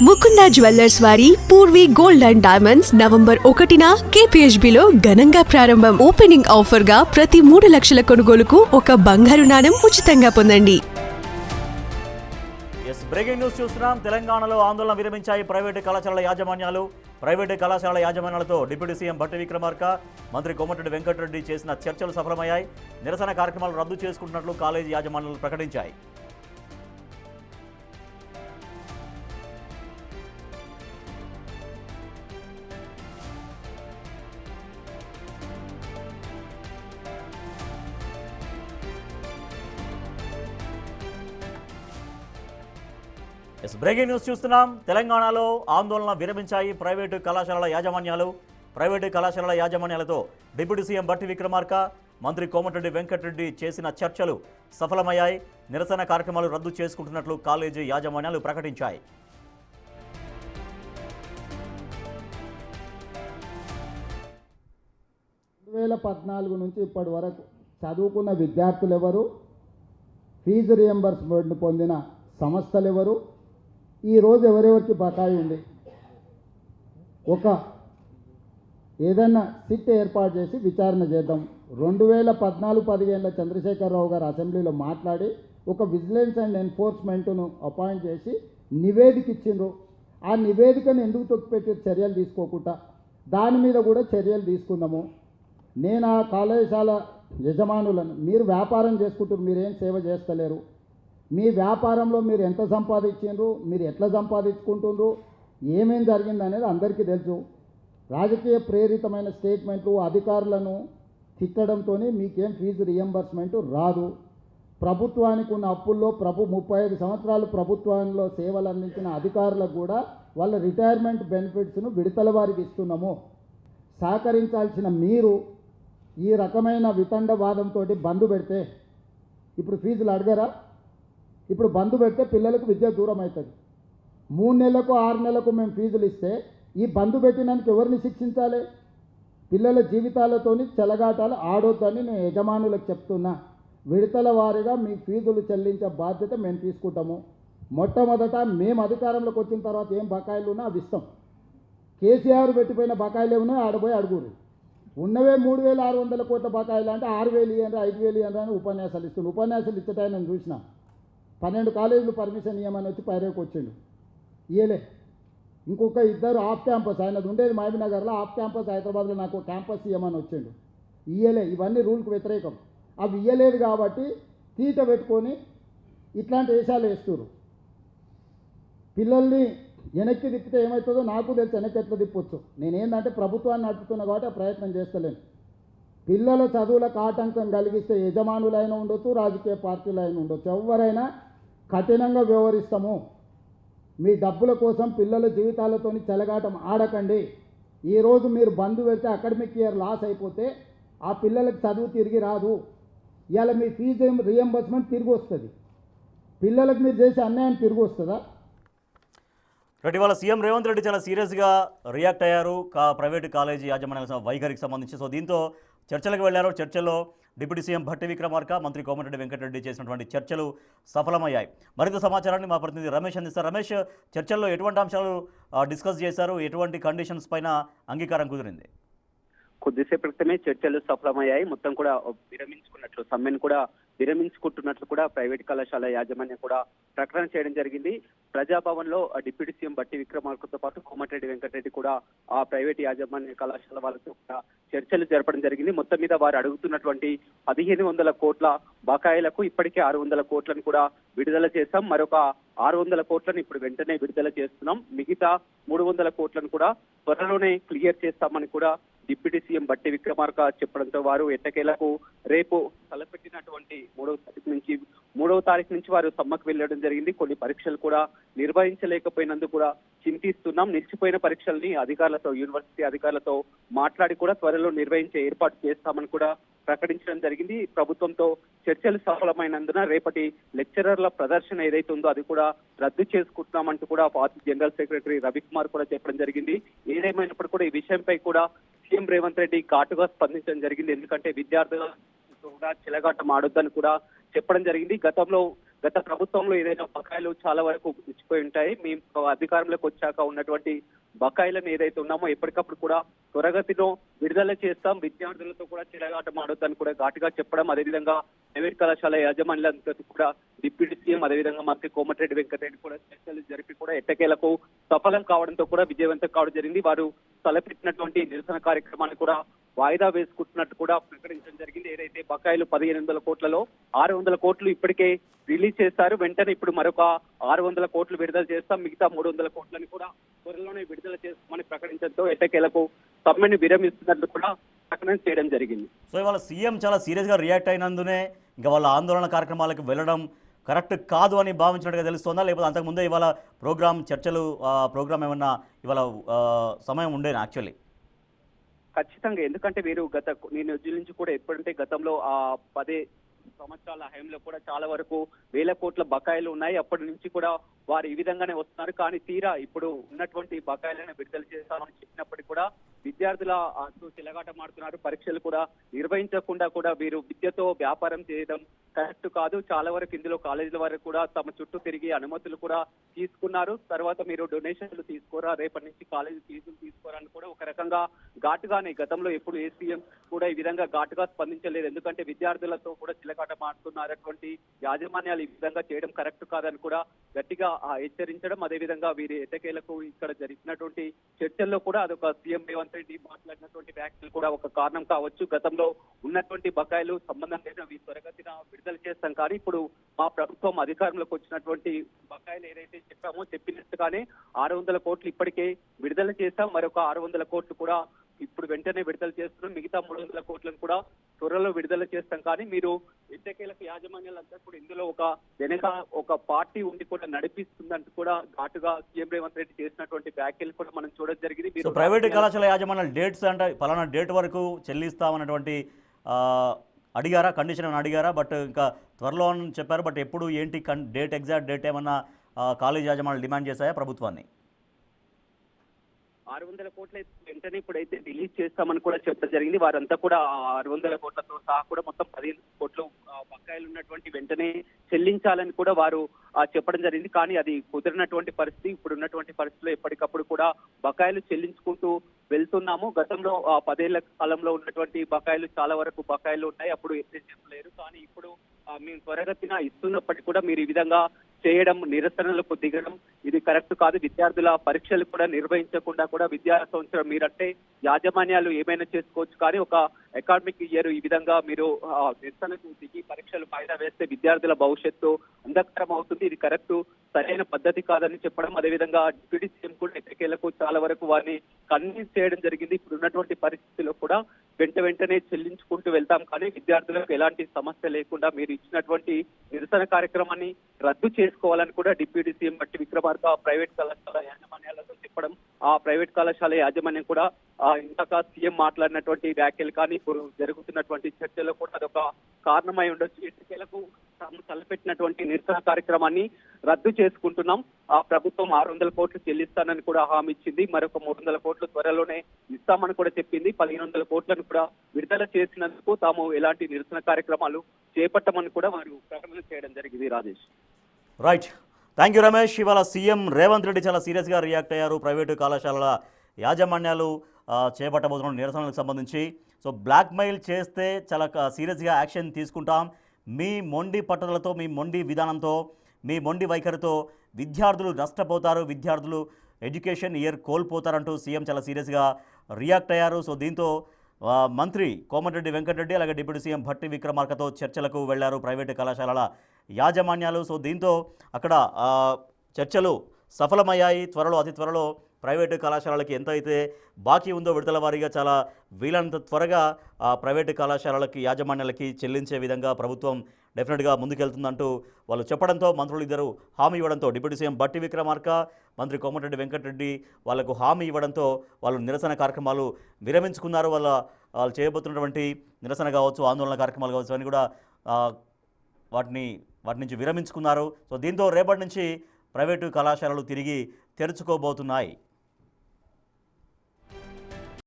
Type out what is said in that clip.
Mukunda jewellers వారి Purvi gold and diamonds November 1న KPHB లో ఘనంగా ప్రారంభం. ఓపెనింగ్ ఆఫర్ గా ప్రతి 3 లక్షల కొనుగోలుకు ఒక బంగారు నాణెం ఉచితంగా పొందండి. బ్రేకింగ్ న్యూస్ చూస్తున్నాం. తెలంగాణలో ఆందోళన విరమించాయి ప్రైవేటు కళాశాలల యాజమాన్యాలు. ప్రైవేటు కళాశాలల యాజమాన్యాలతో డిప్యూటీ సీఎం భట్టి విక్రమార్క, మంత్రి కోమటిరెడ్డి వెంకటరెడ్డి చేసిన చర్చలు సఫలమయ్యాయి. నిరసన కార్యక్రమాలు రద్దు చేసుకుంటున్నట్లు కాలేజీ యాజమాన్యాలు ప్రకటించాయి. బ్రేకింగ్ న్యూస్ చూస్తున్నాం. తెలంగాణలో ఆందోళన విరమించాయి ప్రైవేటు కళాశాలల యాజమాన్యాలు. ప్రైవేటు కళాశాలల యాజమాన్యాలతో డిప్యూటీ సీఎం భట్టి విక్రమార్క, మంత్రి కోమటిరెడ్డి వెంకటరెడ్డి చేసిన చర్చలు సఫలమయ్యాయి. నిరసన కార్యక్రమాలు రద్దు చేసుకుంటున్నట్లు కాలేజీ యాజమాన్యాలు ప్రకటించాయి. 2014 నుంచి ఇప్పటి వరకు చదువుకున్న విద్యార్థులు ఎవరు, ఫీజు రియంబర్స్మెంట్ పొందిన సంస్థలు ఎవరు, ఈరోజు ఎవరెవరికి బకాయి ఉంది, ఒక ఏదైనా సిట్ ఏర్పాటు చేసి విచారణ చేద్దాం. 2014-15 చంద్రశేఖరరావు గారు అసెంబ్లీలో మాట్లాడి ఒక విజిలెన్స్ అండ్ ఎన్ఫోర్స్మెంట్ను అపాయింట్ చేసి నివేదిక ఇచ్చిండ్రు. ఆ నివేదికను ఎందుకు తొక్కిపెట్టి చర్యలు తీసుకోకుండా దాని మీద కూడా చర్యలు తీసుకుందాము. నేను ఆ కళాశాల యజమానులను, మీరు వ్యాపారం చేసుకుంటారు, మీరేం సేవ చేస్తలేరు, మీ వ్యాపారంలో మీరు ఎంత సంపాదించారు, మీరు ఎట్లా సంపాదించుకుంటున్నారు, ఏమేం జరిగింది అనేది అందరికీ తెలుసు. రాజకీయ ప్రేరితమైన స్టేట్మెంట్లు అధికారులను తిట్టడంతో మీకేం ఫీజు రియంబర్స్మెంట్ రాదు. ప్రభుత్వానికి ఉన్న అప్పుల్లో 35 సంవత్సరాలు ప్రభుత్వంలో సేవలు అందించిన అధికారులకు కూడా వాళ్ళ రిటైర్మెంట్ బెనిఫిట్స్ను విడతల వారికి ఇస్తున్నాము. సహకరించాల్సిన మీరు ఈ రకమైన వితండవాదంతో బంద్ పెడితే, ఇప్పుడు ఫీజులు అడగరా, ఇప్పుడు బంద్ పెడితే పిల్లలకు విద్య దూరం అవుతుంది. 3 నెలలకు 6 నెలలకు మేము ఫీజులు ఇస్తే ఈ బంద్ పెట్టినందుకు ఎవరిని శిక్షించాలి? పిల్లల జీవితాలతోని చెలగాటాలు ఆడొద్దని నేను యజమానులకు చెప్తున్నా. విడతల వారీగా మీ ఫీజులు చెల్లించే బాధ్యత మేము తీసుకుంటాము. మొట్టమొదట మేము అధికారంలోకి వచ్చిన తర్వాత ఏం బకాయిలు ఉన్నా అవి ఇస్తాం. కేసీఆర్ పెట్టిపోయిన బకాయిలు ఏమన్నా ఆడపోయి అడుగురు. ఉన్నవే 3,600 కోట్ల బకాయిలు అంటే 6,000 ఇవ్వండి, 5,000 ఇవ్వండి అని ఉపన్యాసాలు ఇస్తుంది. ఉపన్యాసాలు ఇచ్చటాయి నేను చూసిన. 12 కాలేజీలు పర్మిషన్ ఇవ్వమని వచ్చి పైరేకి వచ్చిండు, ఇయ్యలే. ఇంకొక 2 ఆఫ్ క్యాంపస్, ఆయనది ఉండేది మహబూబ్నగర్లో, ఆఫ్ క్యాంపస్ హైదరాబాద్లో నాకు క్యాంపస్ ఇవ్వమని వచ్చిండు, ఇయ్యలే. ఇవన్నీ రూల్కి వ్యతిరేకం. అవి ఇయ్యలేదు కాబట్టి తీట పెట్టుకొని ఇట్లాంటి వేషాలు వేస్తున్నారు. పిల్లల్ని వెనక్కి తిప్పితే ఏమవుతుందో నాకు తెలుసు, వెనక్కి ఎట్లా తిప్పొచ్చు. నేనేందంటే ప్రభుత్వాన్ని నడుపుతున్నా కాబట్టి ఆ ప్రయత్నం చేస్తలేను. పిల్లల చదువులకు ఆటంకం కలిగిస్తే యజమానులైనా ఉండొచ్చు, రాజకీయ పార్టీలైనా ఉండొచ్చు, ఎవరైనా కఠినంగా వ్యవహరిస్తాము. మీ డబ్బుల కోసం పిల్లల జీవితాలతోని చెలగాటం ఆడకండి. ఈరోజు మీరు బంద్ పెడితే అకాడమిక్ ఇయర్ లాస్ అయిపోతే ఆ పిల్లలకు చదువు తిరిగి రాదు. ఇవాళ మీ ఫీజు రియంబర్స్మెంట్ తిరిగి వస్తుంది, పిల్లలకు మీరు చేసే అన్యాయం తిరిగి వస్తుందా? ఇవాళ సీఎం రేవంత్ రెడ్డి చాలా సీరియస్గా రియాక్ట్ అయ్యారు ప్రైవేటు కాలేజీ యాజమాన్యాల వైఖరికి సంబంధించి. సో దీంతో చర్చలకు వెళ్లారు. చర్చల్లో డిప్యూటీ సీఎం భట్టి విక్రమార్క, మంత్రి కోమటిరెడ్డి వెంకటరెడ్డి చేసినటువంటి చర్చలు సఫలమయ్యాయి. మరింత సమాచారాన్ని మా ప్రతినిధి రమేష్ అందిస్తారు. రమేష్, చర్చల్లో ఎటువంటి అంశాలు డిస్కస్ చేశారు, ఎటువంటి కండిషన్స్ పైన అంగీకారం కుదిరింది? కొద్దిసేపటి క్రితమే చర్చలు సఫలమయ్యాయి. మొత్తం కూడా విరమించుకున్నట్లు, సమ్మెను కూడా విరమించుకుంటున్నట్లు కూడా ప్రైవేట్ కళాశాల యాజమాన్యం కూడా ప్రకటన చేయడం జరిగింది. ప్రజాభవన్ లో డిప్యూటీ సీఎం భట్టి విక్రమార్కతో పాటు కోమటిరెడ్డి వెంకటరెడ్డి కూడా ఆ ప్రైవేట్ యాజమాన్య కళాశాల వాళ్ళతో కూడా చర్చలు జరపడం జరిగింది. మొత్తం మీద వారు అడుగుతున్నటువంటి 1,500 కోట్ల బకాయిలకు ఇప్పటికే 600 కోట్లను కూడా విడుదల చేశాం. మరొక 600 కోట్లను ఇప్పుడు వెంటనే విడుదల చేస్తున్నాం. మిగతా 300 కోట్లను కూడా త్వరలోనే క్లియర్ చేస్తామని కూడా డిప్యూటీ సీఎం భట్టి విక్రమార్క చెప్పడంతో వారు ఎట్టకేలకు రేపు తలపెట్టినటువంటి 3వ తారీఖు నుంచి వారు సమ్మకు వెళ్ళడం జరిగింది. కొన్ని పరీక్షలు కూడా నిర్వహించలేకపోయినందుకు కూడా చింతిస్తున్నాం. నిలిచిపోయిన పరీక్షల్ని అధికారులతో, యూనివర్సిటీ అధికారులతో మాట్లాడి కూడా త్వరలో నిర్వహించే ఏర్పాటు చేస్తామని కూడా ప్రకటించడం జరిగింది. ప్రభుత్వంతో చర్చలు సఫలమైనందున రేపటి లెక్చరర్ల ప్రదర్శన ఏదైతే ఉందో అది కూడా రద్దు చేసుకుంటున్నామంటూ కూడా పార్టీ జనరల్ సెక్రటరీ రవికుమార్ కూడా చెప్పడం జరిగింది. ఏదేమైనప్పుడు కూడా ఈ విషయంపై కూడా సీఎం రేవంత్ రెడ్డి ఘాటుగా స్పందించడం జరిగింది. ఎందుకంటే విద్యార్థుల కూడా చెలగాటం ఆడొద్దని కూడా చెప్పడం జరిగింది. గతంలో గత ప్రభుత్వంలో ఏదైనా బకాయిలు చాలా వరకు ఇచ్చిపోయి ఉంటాయి. మేము అధికారంలోకి వచ్చాక ఉన్నటువంటి బకాయిలను ఏదైతే ఉన్నామో ఎప్పటికప్పుడు కూడా త్వరగతిలో విడుదల చేస్తాం, విద్యార్థులతో కూడా చిరగాటం ఆడొద్దని కూడా ఘాటుగా చెప్పడం, అదేవిధంగా ప్రైవేట్ కళాశాల యాజమాన్యాలతో కూడా డిప్యూటీ సీఎం అదేవిధంగా మంత్రి కోమటిరెడ్డి వెంకటరెడ్డి కూడా చర్చలు జరిపి కూడా ఎట్టకేలకు సఫలం కావడంతో కూడా విజయవంతం కావడం జరిగింది. వారు తలపెట్టినటువంటి నిరసన కార్యక్రమాన్ని కూడా వాయిదా వేసుకుంటున్నట్టు కూడా ప్రకటించడం జరిగింది. ఏదైతే బకాయిలు 1500 కోట్లలో 600 కోట్లు ఇప్పటికే రిలీజ్ చేశారు. వెంటనే ఇప్పుడు మరొక 600 కోట్లు విడుదల చేస్తాం, మిగతా 300 కోట్లని కూడా త్వరలోనే విడుదల చేస్తామని ప్రకటించడంతో ఎట్టకేలకు సమ్మెను విరమిస్తున్నట్లు కూడా ప్రకటన చేయడం జరిగింది. సో ఇవాళ సీఎం చాలా సీరియస్గా రియాక్ట్ అయినందునే ఇంకా వాళ్ళ ఆందోళన కార్యక్రమాలకు వెళ్ళడం కరెక్ట్ కాదు అని భావించినట్టుగా తెలుస్తుందా, లేకపోతే అంతకుముందే ఇవాళ చర్చలు ప్రోగ్రామ్ ఏమన్నా ఇవాళ సమయం ఉండేనా యాక్చువల్లీ? ఖచ్చితంగా, ఎందుకంటే వీరు నేను నుంచి కూడా ఎప్పుడంటే గతంలో 10 సంవత్సరాల హయాంలో కూడా చాలా వరకు 1000 కోట్ల బకాయిలు ఉన్నాయి. అప్పటి నుంచి కూడా వారు ఈ విధంగానే వస్తున్నారు. కానీ తీరా ఇప్పుడు ఉన్నటువంటి బకాయిలను విడుదల చేస్తామని చెప్పినప్పటికీ కూడా విద్యార్థుల చిలగాటమాడుతున్నారు. పరీక్షలు కూడా నిర్వహించకుండా కూడా వీరు విద్యతో వ్యాపారం చేయడం కరెక్ట్ కాదు. చాలా వరకు ఇందులో కాలేజీల వరకు కూడా తమ చుట్టూ తిరిగి అనుమతులు కూడా తీసుకున్నారు. తర్వాత మీరు డొనేషన్లు తీసుకోరా, రేపటి నుంచి కాలేజీ ఫీజులు తీసుకోరా అని కూడా ఒక రకంగా ఘాటుగానే, గతంలో ఎప్పుడు ఏ సీఎం కూడా ఈ విధంగా ఘాటుగా స్పందించలేదు. ఎందుకంటే విద్యార్థులతో కూడా చిలగాటమాడుతున్నటువంటి యాజమాన్యాలు ఈ విధంగా చేయడం కరెక్ట్ కాదని కూడా గట్టిగా హెచ్చరించడం, అదేవిధంగా వీరి ఎట్టకేలకు ఇక్కడ జరిగినటువంటి చర్చల్లో కూడా అదొక సీఎం రేవంత్ రెడ్డి మాట్లాడినటువంటి వ్యాఖ్యలు కూడా ఒక కారణం కావచ్చు. గతంలో ఉన్నటువంటి బకాయిలు సంబంధం లేదు, అవి త్వరగతిన విడుదల చేస్తాం, కానీ ఇప్పుడు మా ప్రభుత్వం అధికారంలోకి వచ్చినటువంటి బకాయిలు ఏదైతే చెప్పినట్టుగానే 600 కోట్లు ఇప్పటికే విడుదల చేస్తాం, మరొక 600 కోట్లు కూడా ఇప్పుడు వెంటనే విడుదల చేస్తున్నాం, మిగతా 300 కోట్లను కూడా త్వరలో విడుదల చేస్తాం. కానీ మీరు ఎట్టకేలకు యాజమాన్యాలంతా కూడా ఇందులో వెనక ఒక పార్టీ ఉండి కూడా నడిపిస్తుందంటూ కూడా ఘాటుగా సీఎం రేవంత్ రెడ్డి చేసినటువంటి వ్యాఖ్యలు కూడా మనం చూడడం జరిగింది. ప్రైవేట్ కళాశాల యాజమాన్యాలు డేట్స్ అంటే పలానా డేట్ వరకు చెల్లిస్తామన్నటువంటి అడిగారా, కండిషన్ ఏమైనా అడిగారా? బట్ ఇంకా త్వరలో అని చెప్పారు. బట్ ఎప్పుడు ఏంటి డేట్, ఎగ్జాక్ట్ డేట్ ఏమన్నా కాలేజ్ యాజమాన్యాలు డిమాండ్ చేశాయా ప్రభుత్వాన్ని? 600 కోట్ల వెంటనే ఇప్పుడైతే రిలీజ్ చేస్తామని కూడా చెప్పడం జరిగింది. వారంతా కూడా 600 కోట్లతో సహా కూడా మొత్తం 15 కోట్లు బకాయిలు ఉన్నటువంటి వెంటనే చెల్లించాలని కూడా వారు చెప్పడం జరిగింది. కానీ అది కుదిరినటువంటి పరిస్థితి. ఇప్పుడు ఉన్నటువంటి పరిస్థితిలో ఎప్పటికప్పుడు కూడా బకాయిలు చెల్లించుకుంటూ వెళ్తున్నాము. గతంలో 10 ఏళ్ల కాలంలో ఉన్నటువంటి బకాయిలు చాలా వరకు బకాయిలు ఉన్నాయి, అప్పుడు ఎప్పుడు చెప్పలేరు. కానీ ఇప్పుడు మేము త్వరగతిన ఇస్తున్నప్పటికీ కూడా మీరు ఈ విధంగా చేయడం, నిరసనలకు దిగడం ఇది కరెక్ట్ కాదు. విద్యార్థుల పరీక్షలు కూడా నిర్వహించకుండా కూడా విద్యా సంవత్సరం మీరంటే యాజమాన్యాలు ఏమైనా చేసుకోవచ్చు, కానీ ఒక అకాడమిక్ ఇయర్ ఈ విధంగా మీరు నిరసనకు దిగి పరీక్షలు వాయిదా వేస్తే విద్యార్థుల భవిష్యత్తు అంధకారం అవుతుంది. ఇది కరెక్ట్, సరైన పద్ధతి కాదని చెప్పడం, అదేవిధంగా డిప్యూటీ సీఎం కూడా ఎట్టకేలకు చాలా వరకు వారిని కన్విన్స్ చేయడం జరిగింది. ఇప్పుడు ఉన్నటువంటి పరిస్థితిలో కూడా వెంటనే చెల్లించుకుంటూ వెళ్తాం, కానీ విద్యార్థులకు ఎలాంటి సమస్య లేకుండా మీరు ఇచ్చినటువంటి నిరసన కార్యక్రమాన్ని రద్దు చేసుకోవాలని కూడా డిప్యూటీ సీఎం బట్టి విక్రమార్క ప్రైవేట్ కళాశాల యాజమాన్యాలతో చెప్పడం, ఆ ప్రైవేట్ కళాశాల యాజమాన్యం కూడా ఇంతక సీఎం మాట్లాడినటువంటి వ్యాఖ్యలు కానీ ఇప్పుడు జరుగుతున్నటువంటి చర్చలో కూడా అదొక కారణమై ఉండొచ్చు. ఎట్టకేలకు తలపెట్టినటువంటి నిరసన కార్యక్రమాన్ని రద్దు చేసుకుంటున్నాం. ఆ ప్రభుత్వం 600 కోట్లు చెల్లిస్తానని కూడా హామీ ఇచ్చింది, మరొక 300 కోట్లు త్వరలోనే ఇస్తామని కూడా చెప్పింది. 1500 కోట్లను కూడా విడుదల చేసినందుకు తాము ఎలాంటి నిరసన కార్యక్రమాలు చేపట్టమని కూడా వారు ప్రకటన చేయడం జరిగింది. Rajesh. Right, thank you Ramesh. ఇవాళ సీఎం రేవంత్ రెడ్డి చాలా సీరియస్గా రియాక్ట్ అయ్యారు. ప్రైవేటు కళాశాలల యాజమాన్యాలు చేపట్టబోతున్న నిరసనలకు సంబంధించి. సో బ్లాక్మెయిల్ చేస్తే చాలా సీరియస్గా యాక్షన్ తీసుకుంటాం. మీ మొండి పట్టుదలతో, మీ మొండి విధానంతో, మీ మొండి వైఖరితో విద్యార్థులు నష్టపోతారు, విద్యార్థులు ఎడ్యుకేషన్ ఇయర్ కోల్పోతారంటూ సీఎం చాలా సీరియస్గా రియాక్ట్ అయ్యారు. సో దీంతో మంత్రి కోమటిరెడ్డి వెంకటరెడ్డి అలాగే డిప్యూటీ సీఎం భట్టి విక్రమార్కతో చర్చలకు వెళ్లారు ప్రైవేటు కళాశాలల యాజమాన్యాలు. సో దీంతో అక్కడ చర్చలు సఫలమయ్యాయి. అతి త్వరలో ప్రైవేటు కళాశాలలకి ఎంత అయితే బాకీ ఉందో విడతల వారీగా చాలా వీలైనంత త్వరగా ప్రైవేటు కళాశాలలకి యాజమాన్యాలకి చెల్లించే విధంగా ప్రభుత్వం డెఫినెట్గా ముందుకెళ్తుందంటూ వాళ్ళు చెప్పడంతో, మంత్రులు ఇద్దరు హామీ ఇవ్వడంతో, డిప్యూటీ సీఎం భట్టి విక్రమార్క, మంత్రి కోమటిరెడ్డి వెంకటరెడ్డి వాళ్లకు హామీ ఇవ్వడంతో వాళ్ళు నిరసన కార్యక్రమాలు విరమించుకున్నారు. వాళ్ళు చేయబోతున్నటువంటి నిరసన కావచ్చు, ఆందోళన కార్యక్రమాలు కావచ్చు అని కూడా వాటి నుంచి విరమించుకున్నారు. సో దీంతో రేపటి నుంచి ప్రైవేటు కళాశాలలు తిరిగి తెరుచుకోబోతున్నాయి.